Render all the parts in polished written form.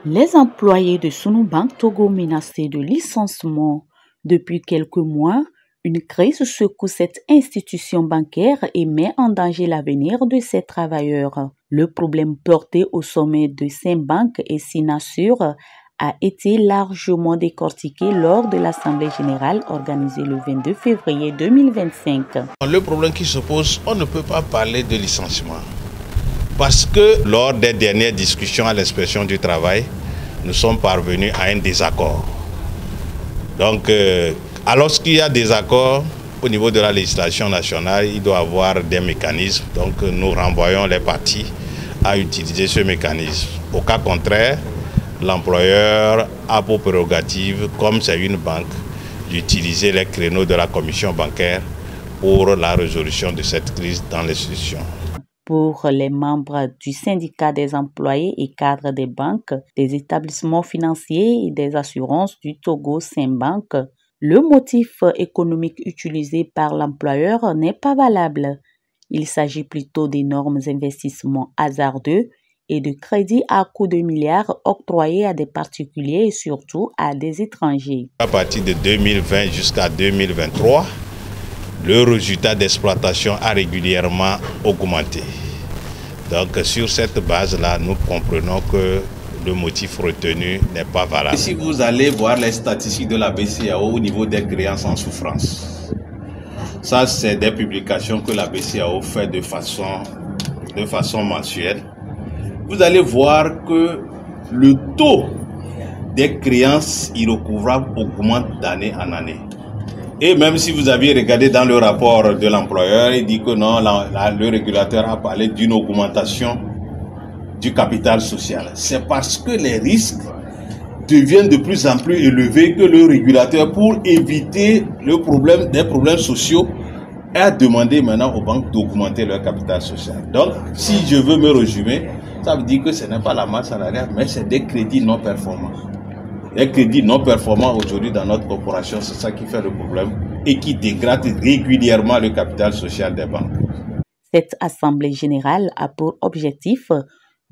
Les employés de Sunu Bank Togo menacés de licenciement. Depuis quelques mois, une crise secoue cette institution bancaire et met en danger l'avenir de ses travailleurs. Le problème porté au sommet de Saint-Bank et Sinasur a été largement décortiqué lors de l'Assemblée générale organisée le 22 février 2025. Le problème qui se pose, on ne peut pas parler de licenciement. Parce que lors des dernières discussions à l'inspection du travail, nous sommes parvenus à un désaccord. Donc, alors qu'il y a des accords au niveau de la législation nationale, il doit y avoir des mécanismes. Donc, nous renvoyons les parties à utiliser ce mécanisme. Au cas contraire, l'employeur a pour prérogative, comme c'est une banque, d'utiliser les créneaux de la commission bancaire pour la résolution de cette crise dans l'institution. Pour les membres du syndicat des employés et cadres des banques, des établissements financiers et des assurances du Togo Saint-Bank, le motif économique utilisé par l'employeur n'est pas valable. Il s'agit plutôt d'énormes investissements hasardeux et de crédits à coût de milliards octroyés à des particuliers et surtout à des étrangers. À partir de 2020 jusqu'à 2023, le résultat d'exploitation a régulièrement augmenté. Donc sur cette base-là, nous comprenons que le motif retenu n'est pas valable. Si vous allez voir les statistiques de la BCEAO au niveau des créances en souffrance, ça c'est des publications que la BCEAO fait de façon mensuelle. Vous allez voir que le taux des créances irrecouvrables augmente d'année en année. Et même si vous aviez regardé dans le rapport de l'employeur, il dit que non, le régulateur a parlé d'une augmentation du capital social. C'est parce que les risques deviennent de plus en plus élevés que le régulateur, pour éviter des problèmes sociaux, a demandé maintenant aux banques d'augmenter leur capital social. Donc, si je veux me résumer, ça veut dire que ce n'est pas la masse salariale, mais c'est des crédits non performants. Les crédits non performants aujourd'hui dans notre corporation, c'est ça qui fait le problème et qui dégrade régulièrement le capital social des banques. Cette Assemblée générale a pour objectif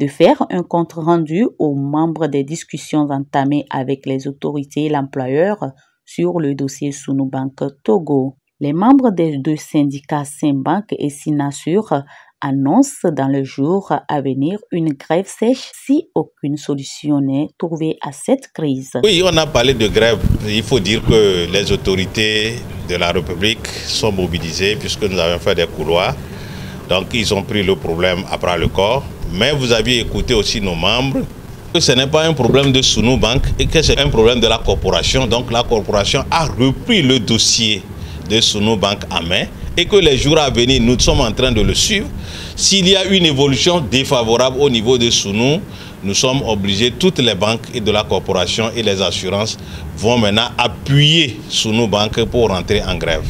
de faire un compte-rendu aux membres des discussions entamées avec les autorités et l'employeur sur le dossier Sunu Bank Togo. Les membres des deux syndicats Saint-Bank et Sinasur annonce dans le jour à venir une grève sèche si aucune solution n'est trouvée à cette crise. Oui, on a parlé de grève. Il faut dire que les autorités de la République sont mobilisées puisque nous avons fait des couloirs. Donc ils ont pris le problème à bras le corps. Mais vous aviez écouté aussi nos membres que ce n'est pas un problème de Sunu Bank et que c'est un problème de la corporation. Donc la corporation a repris le dossier de Sunu Bank en main et que les jours à venir, nous sommes en train de le suivre. S'il y a une évolution défavorable au niveau de Sunu, nous sommes obligés, toutes les banques et de la corporation et les assurances vont maintenant appuyer Sunu Bank pour rentrer en grève.